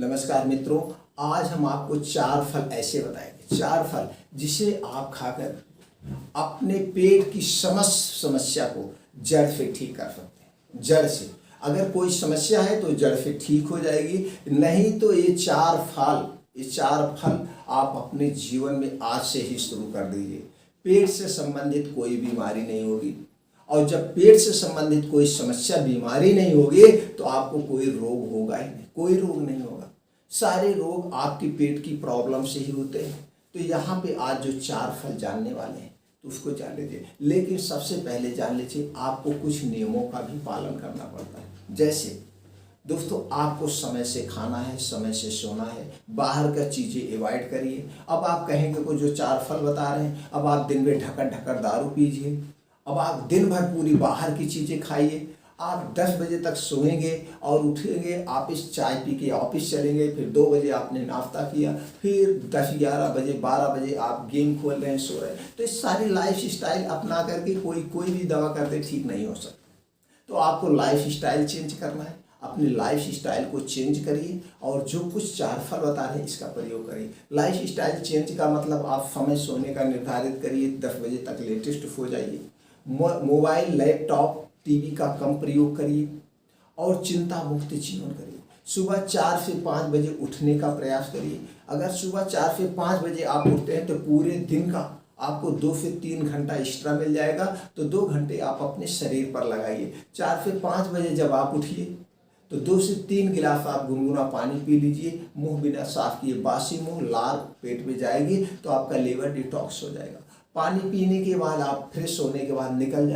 नमस्कार मित्रों, आज हम आपको 4 फल ऐसे बताएंगे, 4 फल जिसे आप खाकर अपने पेट की समस्त समस्या को जड़ से ठीक कर सकते हैं। जड़ से अगर कोई समस्या है तो जड़ से ठीक हो जाएगी, नहीं तो ये 4 फल आप अपने जीवन में आज से ही शुरू कर दीजिए। पेट से संबंधित कोई बीमारी नहीं होगी, और जब पेट से संबंधित कोई समस्या बीमारी नहीं होगी तो आपको कोई रोग होगा ही नहीं, कोई रोग नहीं होगा। सारे रोग आपकी पेट की प्रॉब्लम से ही होते हैं। तो यहाँ पे आज जो 4 फल जानने वाले हैं तो उसको जान लीजिए, लेकिन सबसे पहले जान लीजिए आपको कुछ नियमों का भी पालन करना पड़ता है। जैसे दोस्तों, आपको समय से खाना है, समय से सोना है, बाहर का चीज़ें अवॉइड करिए। अब आप कहेंगे को जो 4 फल बता रहे हैं, अब आप दिन में ढकर दारू पीजिए, अब आप दिन भर पूरी बाहर की चीज़ें खाइए, आप 10 बजे तक सोएंगे और उठेंगे, ऑफिस चाय पी के ऑफिस चलेंगे, फिर 2 बजे आपने नाश्ता किया, फिर 10-11 बजे 12 बजे आप गेम खोल रहे हैं, सो रहे हैं। तो इस सारी लाइफ स्टाइल अपना करके कोई भी दवा करते ठीक नहीं हो सकता। तो आपको लाइफ स्टाइल चेंज करना है, अपनी लाइफ स्टाइल को चेंज करिए और जो कुछ 4 फल बता रहे हैं इसका प्रयोग करिए। लाइफ स्टाइल चेंज का मतलब आप समय सोने का निर्धारित करिए, 10 बजे तक लेटेस्ट हो जाइए, मोबाइल लैपटॉप टीवी का कम प्रयोग करिए और चिंता मुक्त जीवन करिए। सुबह 4 से 5 बजे उठने का प्रयास करिए। अगर सुबह 4 से 5 बजे आप उठते हैं तो पूरे दिन का आपको 2 से 3 घंटा एक्स्ट्रा मिल जाएगा, तो 2 घंटे आप अपने शरीर पर लगाइए। 4 से 5 बजे जब आप उठिए तो 2 से 3 गिलास आप गुनगुना पानी पी लीजिए, मुंह बिना साफ किए, बासी मुंह लार पेट में जाएगी तो आपका लीवर डिटॉक्स हो जाएगा। पानी पीने के बाद आप फ्रेश होने के बाद निकल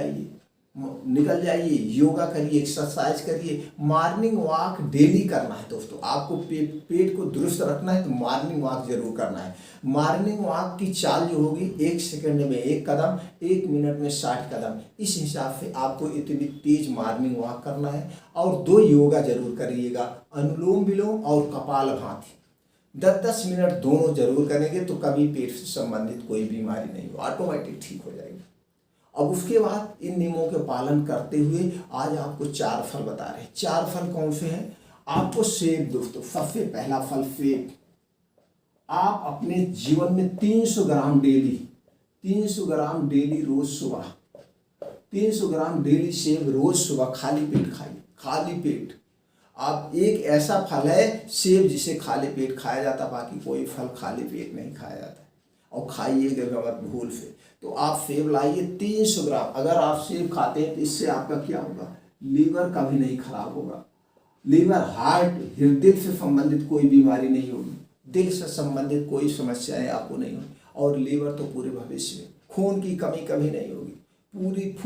जाइए, योगा करिए, एक्सरसाइज करिए, मॉर्निंग वॉक डेली करना है। दोस्तों, आपको पेट को दुरुस्त रखना है तो मॉर्निंग वॉक जरूर करना है। मॉर्निंग वॉक की चाल जो होगी 1 सेकंड में 1 कदम, 1 मिनट में 60 कदम, इस हिसाब से आपको इतनी तेज मॉर्निंग वॉक करना है। और 2 योगा जरूर करिएगा, अनुलोम विलोम और कपालभाति, 10-10 मिनट दोनों जरूर करेंगे तो कभी पेट से संबंधित कोई बीमारी नहीं हो, ऑटोमेटिक ठीक हो जाएगी। अब उसके बाद इन नियमों के पालन करते हुए आज आपको 4 फल बता रहे हैं। 4 फल कौन से हैं? आपको सेब, दोस्तों सबसे पहला फल सेब। आप अपने जीवन में 300 ग्राम डेली रोज सुबह 300 ग्राम डेली सेब रोज सुबह खाली पेट खाइए। खाली पेट। आप एक ऐसा फल है सेब जिसे खाली पेट खाया जाता, बाकी कोई फल खाली पेट नहीं खाया जाता है, और खाइएगा मत भूल से। तो आप सेब लाइए 300 ग्राम। अगर आप सेब खाते हैं तो इससे आपका क्या होगा? लीवर कभी नहीं खराब होगा। लीवर, हार्ट, हृदय से संबंधित कोई बीमारी नहीं होगी, दिल से संबंधित कोई समस्याएं आपको नहीं होगी, और लीवर तो पूरे भविष्य में, खून की कमी कभी नहीं होगी, पूरी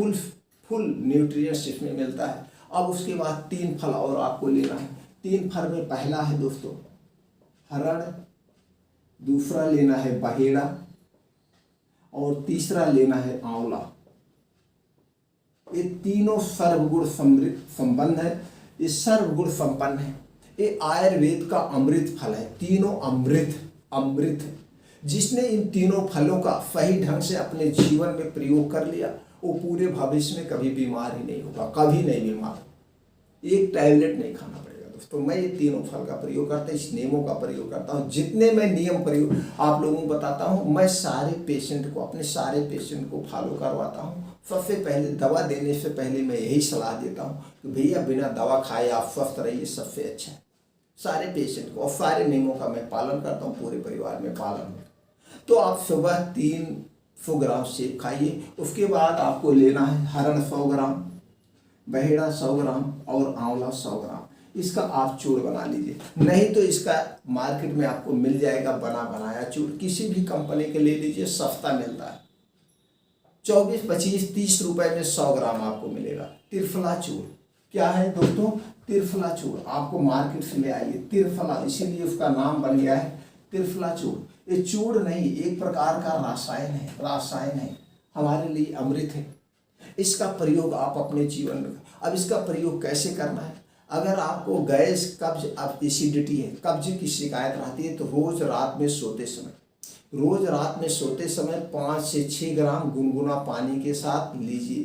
फुल न्यूट्रिएंट्स इसमें मिलता है। अब उसके बाद 3 फल और आपको लेना है। 3 फल में पहला है दोस्तों हरण, दूसरा लेना है बहेड़ा, और तीसरा लेना है आंवला। ये तीनों सर्वगुण संपन्न है, ये सर्वगुण संपन्न है। ये आयुर्वेद का अमृत फल है। तीनों अमृत है। जिसने इन तीनों फलों का सही ढंग से अपने जीवन में प्रयोग कर लिया वो पूरे भविष्य में कभी बीमार ही नहीं होगा, कभी नहीं बीमार। एक टैबलेट नहीं खाना पड़ेगा। दोस्तों, मैं ये तीनों फल का प्रयोग करता हूँ, इस नियमों का प्रयोग करता हूँ। जितने मैं नियम प्रयोग आप लोगों को बताता हूँ, मैं अपने सारे पेशेंट को फॉलो करवाता हूँ। सबसे पहले दवा देने से पहले मैं यही सलाह देता हूँ कि भैया बिना दवा खाए आप स्वस्थ रहिए, सबसे अच्छा है सारे पेशेंट को। और सारे नियमों का मैं पालन करता हूँ, पूरे परिवार में पालन होता है। तो आप सुबह 300 ग्राम सेब खाइए। उसके बाद आपको लेना है हरण 100 ग्राम, बहेड़ा 100 ग्राम और आंवला 100 ग्राम। इसका आप चूड़ बना लीजिए, नहीं तो इसका मार्केट में आपको मिल जाएगा बनाया चूड़, किसी भी कंपनी के ले लीजिए, सस्ता मिलता है। 24, 25, 30 रुपए में 100 ग्राम आपको मिलेगा। त्रिफला चूड़ क्या है दोस्तों? त्रिफला चूड़ आपको मार्केट से ले आइए। त्रिफला, इसीलिए उसका नाम बन गया है त्रिफला चूड़। ये चूड़ नहीं, एक प्रकार का रासायन है, हमारे लिए अमृत है। इसका प्रयोग आप अपने जीवन में। अब इसका प्रयोग कैसे करना है? अगर आपको गैस, कब्ज, अब एसिडिटी है, कब्ज की शिकायत रहती है तो रोज रात में सोते समय 5 से 6 ग्राम गुनगुना पानी के साथ लीजिए।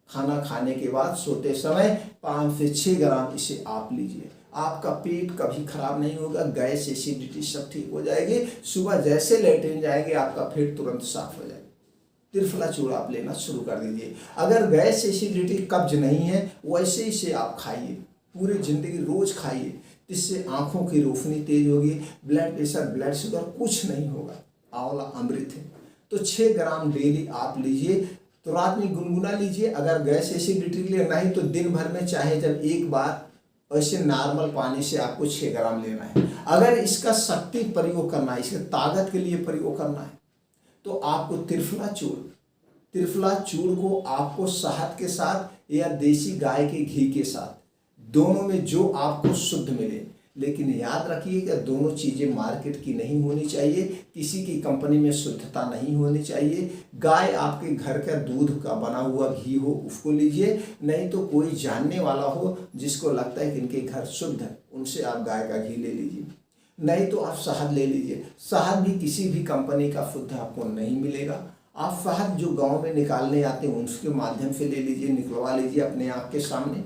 खाना खाने के बाद सोते समय 5 से 6 ग्राम इसे आप लीजिए। आपका पेट कभी खराब नहीं होगा, गैस एसिडिटी सब ठीक हो जाएगी। सुबह जैसे लेटरिन जाएंगे आपका पेट तुरंत साफ हो जाएगा। त्रिफला चूर्ण आप लेना शुरू कर दीजिए। अगर गैस एसिडिटी कब्ज नहीं है वैसे ही से आप खाइए, पूरी जिंदगी रोज खाइए, इससे आंखों की रोशनी तेज होगी, ब्लड प्रेशर ब्लड शुगर कुछ नहीं होगा। आंवला अमृत है। तो 6 ग्राम डेली आप लीजिए, तो रात में गुनगुना लीजिए। अगर गैस एसिडिटी लेना है तो दिन भर में चाहे जब एक बार ऐसे नॉर्मल पानी से आपको 6 ग्राम लेना है। अगर इसका शक्ति प्रयोग करना है, इसके ताकत के लिए प्रयोग करना है, तो आपको त्रिफला चूर्ण को आपको शहद के साथ या देसी गाय के घी के साथ, दोनों में जो आपको शुद्ध मिले। लेकिन याद रखिएगा दोनों चीज़ें मार्केट की नहीं होनी चाहिए, किसी की कंपनी में शुद्धता नहीं होनी चाहिए। गाय आपके घर का दूध का बना हुआ घी हो उसको लीजिए, नहीं तो कोई जानने वाला हो जिसको लगता है कि इनके घर शुद्ध है, उनसे आप गाय का घी ले लीजिए। नहीं तो आप शहद ले लीजिए। शहद भी किसी भी कंपनी का शुद्ध आपको नहीं मिलेगा। आप शहद जो गांव में निकालने आते हैं उसके माध्यम से ले लीजिए, निकलवा लीजिए अपने आँख के सामने,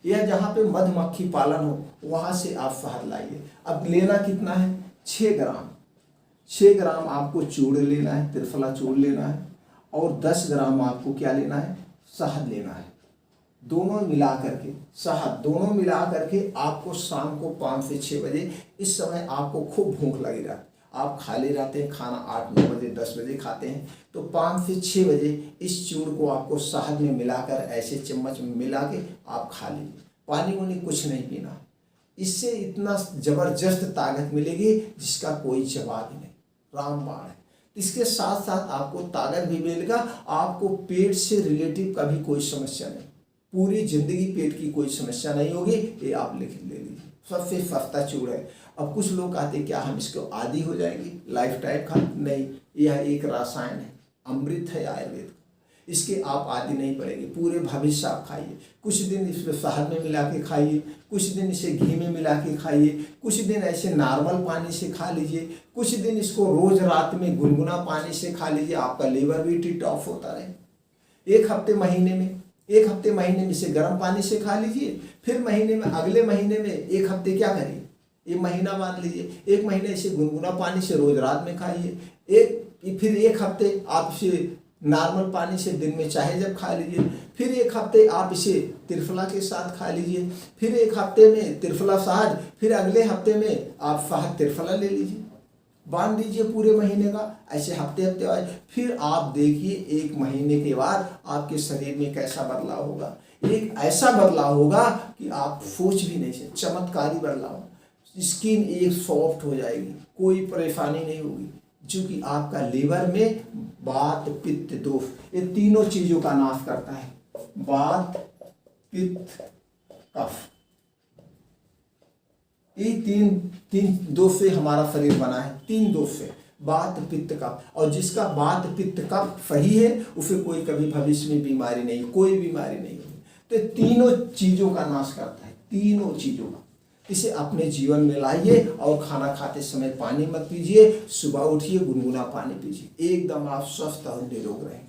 या जहाँ पे मधुमक्खी पालन हो वहाँ से आप शहद लाइए। अब लेना कितना है? 6 ग्राम। 6 ग्राम आपको चूर्ण लेना है, त्रिफला चूर्ण लेना है, और 10 ग्राम आपको क्या लेना है? शहद लेना है। दोनों मिला करके, शहद दोनों मिला करके आपको शाम को 5 से 6 बजे, इस समय आपको खूब भूख लगी रहा, आप खाली रहते हैं, खाना 8-9 बजे 10 बजे खाते हैं, तो 5 से 6 बजे इस चूर्ण को आपको शहद में मिलाकर ऐसे चम्मच में मिला के आप खा लीजिए। पानी वानी कुछ नहीं पीना। इससे इतना जबरदस्त ताकत मिलेगी जिसका कोई जवाब ही नहीं, रामबाण है। इसके साथ साथ आपको ताकत भी मिलेगा, आपको पेट से रिलेटिव कभी कोई समस्या नहीं, पूरी जिंदगी पेट की कोई समस्या नहीं होगी। ये आप लिख ले लीजिए, सबसे सस्ता चूर्ण है। अब कुछ लोग कहते हैं क्या हम इसको आदी हो जाएंगे लाइफ टाइम खा? नहीं, यह एक रसायन है, अमृत है आयुर्वेद का, इसके आप आदी नहीं पड़ेंगे। पूरे भविष्य आप खाइए, कुछ दिन इसमें शहद में मिला के खाइए, कुछ दिन इसे घी में मिला के खाइए, कुछ दिन ऐसे नॉर्मल पानी से खा लीजिए, कुछ दिन इसको रोज रात में गुनगुना पानी से खा लीजिए, आपका लीवर भी टिट ऑफ होता रहे। एक हफ्ते महीने में इसे गर्म पानी से खा लीजिए, फिर महीने में, अगले महीने में एक हफ्ते क्या करिए, ये महीना मान लीजिए, एक महीने इसे गुनगुना पानी से रोज रात में खाइए, फिर एक हफ्ते आप इसे नॉर्मल पानी से दिन में चाहे जब खा लीजिए, फिर एक हफ्ते आप इसे त्रिफला के साथ खा लीजिए, फिर एक हफ्ते में त्रिफला शहद, फिर अगले हफ्ते में आप शहद त्रिफला ले लीजिए, बांध दीजिए पूरे महीने का, ऐसे हफ्ते आए। फिर आप देखिए 1 महीने के बाद आपके शरीर में कैसा बदलाव होगा। एक ऐसा बदलाव होगा कि आप सोच भी नहीं सकते, चमत्कारी बदलाव। स्किन एक सॉफ्ट हो जाएगी, कोई परेशानी नहीं होगी, क्योंकि आपका लीवर में वात पित्त दोष, ये तीनों चीजों का नाश करता है। वात पित्त कफ, ये तीन दोष से हमारा शरीर बना है, 3 दोष से, वात पित्त कफ। और जिसका वात पित्त कफ सही है उसे कोई कभी भविष्य में बीमारी नहीं, कोई बीमारी नहीं होगी। तो तीनों चीजों का नाश करता है, तीनों चीजों का। इसे अपने जीवन में लाइए, और खाना खाते समय पानी मत पीजिए, सुबह उठिए गुनगुना पानी पीजिए, एकदम आप स्वस्थ और निरोग रहें।